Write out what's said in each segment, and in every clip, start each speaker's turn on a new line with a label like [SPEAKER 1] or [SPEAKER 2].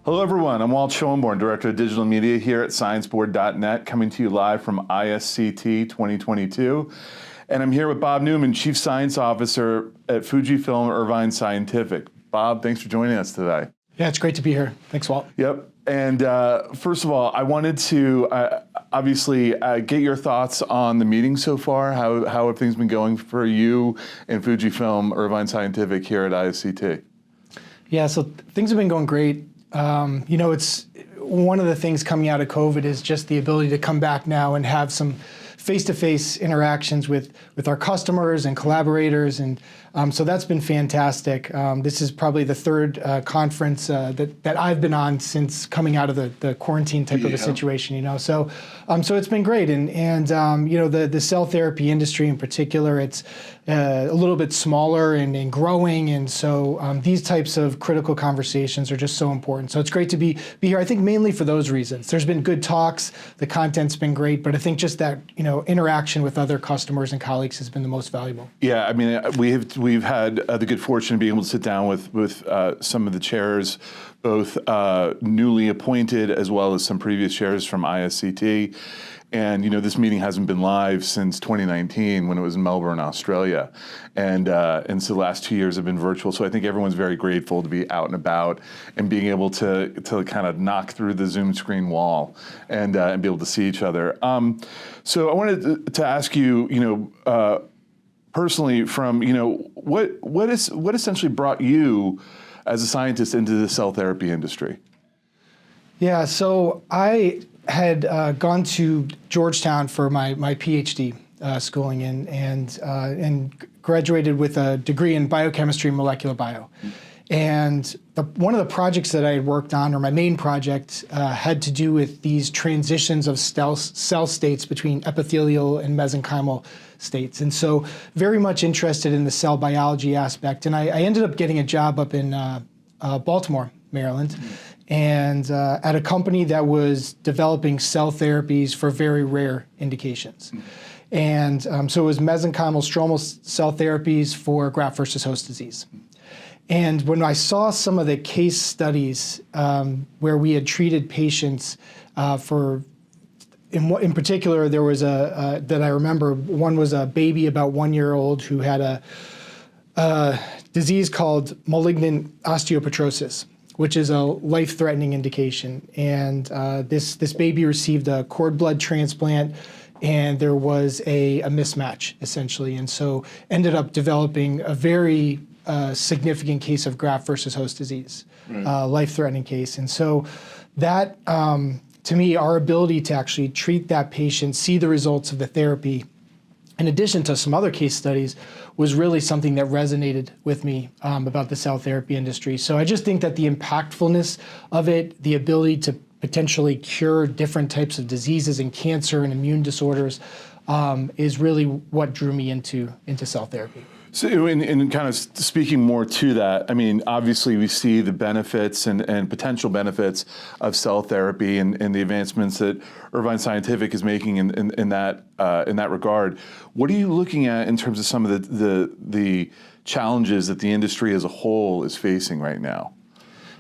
[SPEAKER 1] Hello everyone, I'm Walt Schoenborn, Director of Digital Media here at scienceboard.net, coming to you live from ISCT 2022. And I'm here with Bob Newman, Chief Science Officer at FujiFilm Irvine Scientific. Bob, thanks for joining us today.
[SPEAKER 2] Yeah, it's great to be here. Thanks, Walt.
[SPEAKER 1] Yep. And first of all, I wanted to obviously get your thoughts on the meeting so far. How have things been going for you and FujiFilm Irvine Scientific here at ISCT?
[SPEAKER 2] Yeah, so things have been going great. You know, it's one of the things coming out of COVID is just the ability to come back now and have some face-to-face interactions with our customers and collaborators, and so that's been fantastic. This is probably the third conference that I've been on since coming out of the quarantine type of a situation, you know. So it's been great, and you know, the cell therapy industry in particular, it's a little bit smaller and growing, and so these types of critical conversations are just so important. So it's great to be here. I think mainly for those reasons. There's been good talks, the content's been great, but I think just that, you know, interaction with other customers and colleagues has been the most valuable.
[SPEAKER 1] Yeah, I mean, we've had the good fortune of being able to sit down with some of the chairs, both newly appointed as well as some previous chairs from ISCT. And you know, this meeting hasn't been live since 2019 when it was in Melbourne, Australia, and so the last 2 years have been virtual. So I think everyone's very grateful to be out and about and being able to kind of knock through the Zoom screen wall and be able to see each other. So I wanted to ask you, you know, personally, from you know, what essentially brought you as a scientist into the cell therapy industry? Yeah,
[SPEAKER 2] so I had gone to Georgetown for my PhD schooling and graduated with a degree in biochemistry and molecular bio. And one of the projects that I had worked on, or my main project, had to do with these transitions of cell states between epithelial and mesenchymal states. And so very much interested in the cell biology aspect. And I ended up getting a job up in Baltimore, Maryland, and at a company that was developing cell therapies for very rare indications. And so it was mesenchymal stromal cell therapies for graft versus host disease. And when I saw some of the case studies where we had treated patients in particular, there was that I remember, one was a baby about 1 year old who had a disease called malignant osteopetrosis, which is a life-threatening indication. And this baby received a cord blood transplant, and there was a mismatch, essentially. And so ended up developing a very significant case of graft versus host disease, life-threatening case. And so that, to me, our ability to actually treat that patient, see the results of the therapy, in addition to some other case studies, was really something that resonated with me about the cell therapy industry. So I just think that the impactfulness of it, the ability to potentially cure different types of diseases and cancer and immune disorders is really what drew me into cell therapy.
[SPEAKER 1] So in kind of speaking more to that, I mean, obviously we see the benefits and potential benefits of cell therapy and the advancements that Irvine Scientific is making in that regard. What are you looking at in terms of some of the challenges that the industry as a whole is facing right now?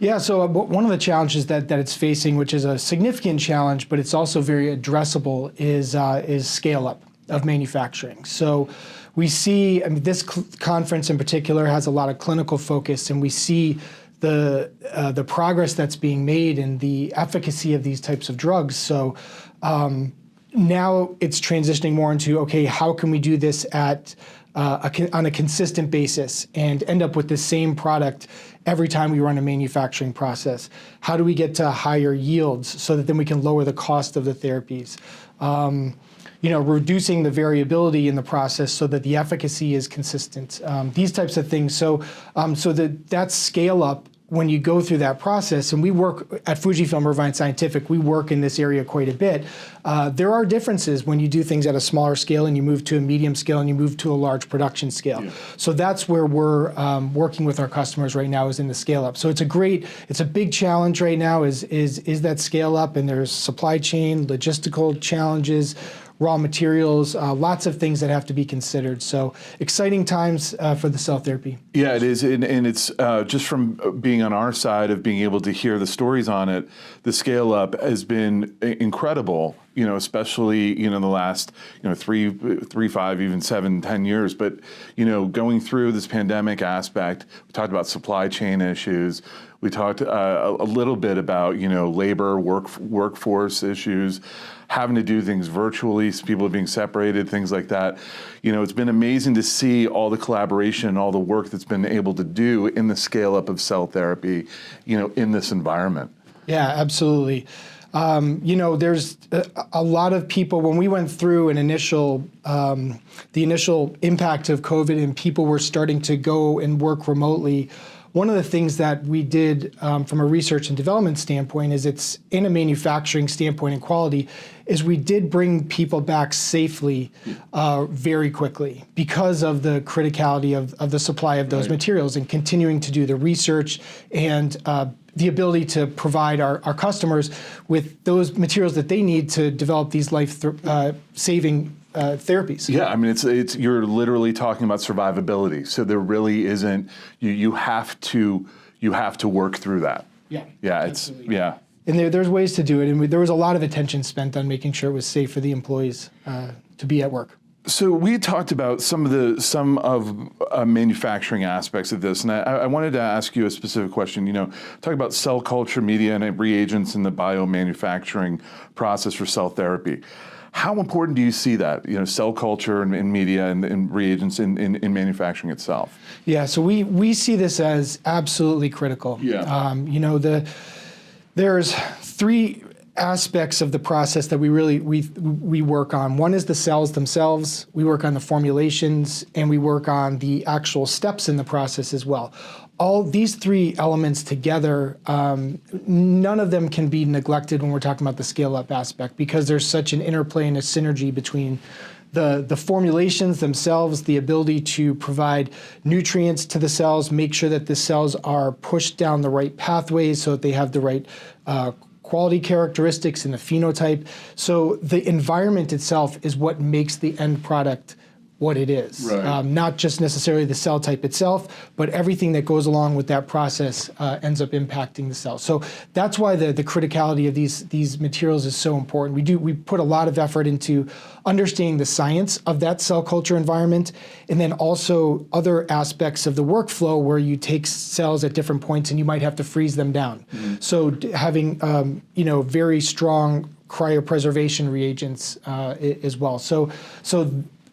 [SPEAKER 2] Yeah, so one of the challenges that it's facing, which is a significant challenge, but it's also very addressable, is scale up of manufacturing. So we see, I mean, this conference in particular has a lot of clinical focus, and we see the progress that's being made and the efficacy of these types of drugs. So now it's transitioning more into, okay, how can we do this at on a consistent basis and end up with the same product every time we run a manufacturing process? How do we get to higher yields so that then we can lower the cost of the therapies? You know, reducing the variability in the process so that the efficacy is consistent. These types of things. So that scale up, when you go through that process, and we work at FujiFilm Irvine Scientific, we work in this area quite a bit. There are differences when you do things at a smaller scale and you move to a medium scale and you move to a large production scale. Yeah. So that's where we're working with our customers right now, is in the scale up. So it's a big challenge right now is that scale up, and there's supply chain, logistical challenges, raw materials, lots of things that have to be considered. So exciting times for the cell therapy.
[SPEAKER 1] Yeah, it is, and it's just from being on our side of being able to hear the stories on it, the scale up has been incredible. Especially the last 3, 5, even 7, 10 years. But going through this pandemic aspect, we talked about supply chain issues. We talked a little bit about labor, workforce issues, having to do things virtually, so people are being separated, things like that. It's been amazing to see all the collaboration and all the work that's been able to do in the scale up of cell therapy, in this environment.
[SPEAKER 2] Yeah, absolutely. There's a lot of people, when we went through the initial impact of COVID and people were starting to go and work remotely, one of the things that we did from a research and development standpoint is it's in a manufacturing standpoint and quality is we did bring people back safely very quickly because of the criticality of the supply of those materials and continuing to do the research and the ability to provide our customers with those materials that they need to develop these life-saving therapies.
[SPEAKER 1] Yeah, I mean, it's you're literally talking about survivability. So there really isn't. You have to work through that.
[SPEAKER 2] Yeah.
[SPEAKER 1] Yeah,
[SPEAKER 2] absolutely.
[SPEAKER 1] And
[SPEAKER 2] there's ways to do it, and there was a lot of attention spent on making sure it was safe for the employees to be at work.
[SPEAKER 1] So we talked about some of manufacturing aspects of this, and I wanted to ask you a specific question. Talk about cell culture, media, and reagents in the biomanufacturing process for cell therapy. How important do you see that? Cell culture and media and reagents in manufacturing itself.
[SPEAKER 2] Yeah, so we see this as absolutely critical.
[SPEAKER 1] Yeah.
[SPEAKER 2] There's 3 aspects of the process that we work on. One is the cells themselves, we work on the formulations, and we work on the actual steps in the process as well. All these 3 elements together, none of them can be neglected when we're talking about the scale-up aspect because there's such an interplay and a synergy between the formulations themselves, the ability to provide nutrients to the cells, make sure that the cells are pushed down the right pathways so that they have the right quality characteristics and the phenotype. So the environment itself is what makes the end product what it is.
[SPEAKER 1] Right.
[SPEAKER 2] Not just necessarily the cell type itself, but everything that goes along with that process ends up impacting the cell. So that's why the criticality of these materials is so important. We put a lot of effort into understanding the science of that cell culture environment, and then also other aspects of the workflow where you take cells at different points and you might have to freeze them down. Mm-hmm. So having very strong cryopreservation reagents as well. So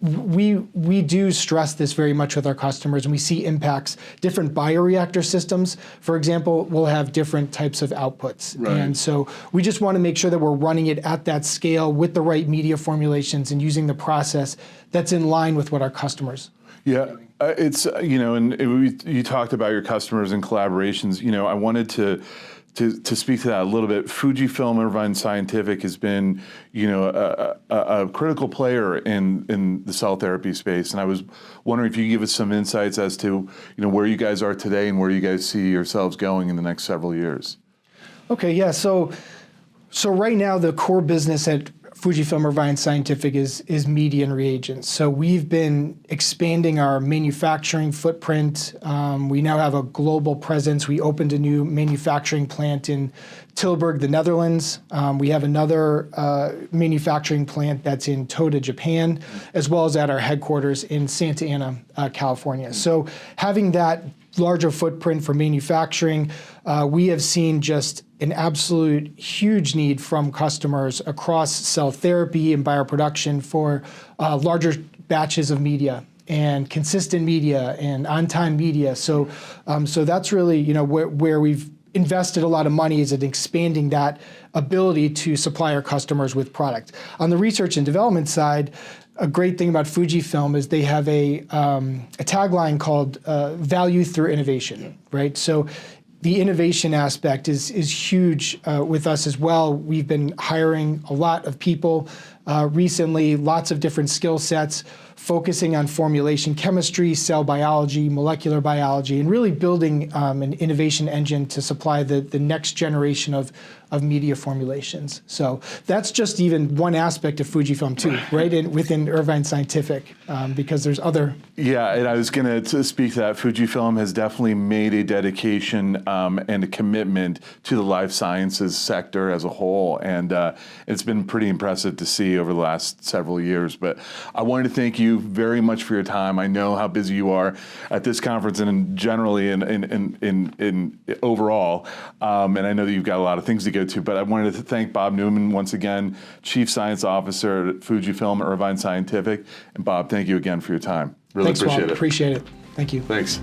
[SPEAKER 2] we do stress this very much with our customers, and we see impacts. Different bioreactor systems, for example, will have different types of outputs.
[SPEAKER 1] Right.
[SPEAKER 2] And so we just want to make sure that we're running it at that scale with the right media formulations and using the process that's in line with what our customers
[SPEAKER 1] are doing. It's, and you talked about your customers and collaborations. I wanted to speak to that a little bit. FujiFilm Irvine Scientific has been, a critical player in the cell therapy space, and I was wondering if you could give us some insights as to, where you guys are today and where you guys see yourselves going in the next several years.
[SPEAKER 2] Okay, yeah. So right now the core business at FujiFilm Irvine Scientific is media and reagents. So we've been expanding our manufacturing footprint. We now have a global presence. We opened a new manufacturing plant in Tilburg, the Netherlands. We have another manufacturing plant that's in Toda, Japan, as well as at our headquarters in Santa Ana, California. So having that larger footprint for manufacturing, we have seen just an absolute huge need from customers across cell therapy and bioproduction for larger batches of media and consistent media and on-time media. So that's really where we've invested a lot of money is in expanding that ability to supply our customers with product. On the research and development side, a great thing about Fujifilm is they have a tagline called value through innovation, right? So the innovation aspect is huge with us as well. We've been hiring a lot of people recently, lots of different skill sets, focusing on formulation chemistry, cell biology, molecular biology, and really building an innovation engine to supply the next generation of of media formulations. So that's just even one aspect of Fujifilm too, right, within Irvine Scientific, because there's other.
[SPEAKER 1] Yeah, and I was going to speak to that. Fujifilm has definitely made a dedication and a commitment to the life sciences sector as a whole, and it's been pretty impressive to see over the last several years. But I wanted to thank you very much for your time. I know how busy you are at this conference and generally in overall, and I know that you've got a lot of things to go to. But I wanted to thank Bob Newman once again, Chief Science Officer at Fujifilm Irvine Scientific, and Bob, thank you again for your time. Really
[SPEAKER 2] Thanks,
[SPEAKER 1] appreciate
[SPEAKER 2] Bob.
[SPEAKER 1] it.
[SPEAKER 2] Appreciate it. Thank you.
[SPEAKER 1] Thanks.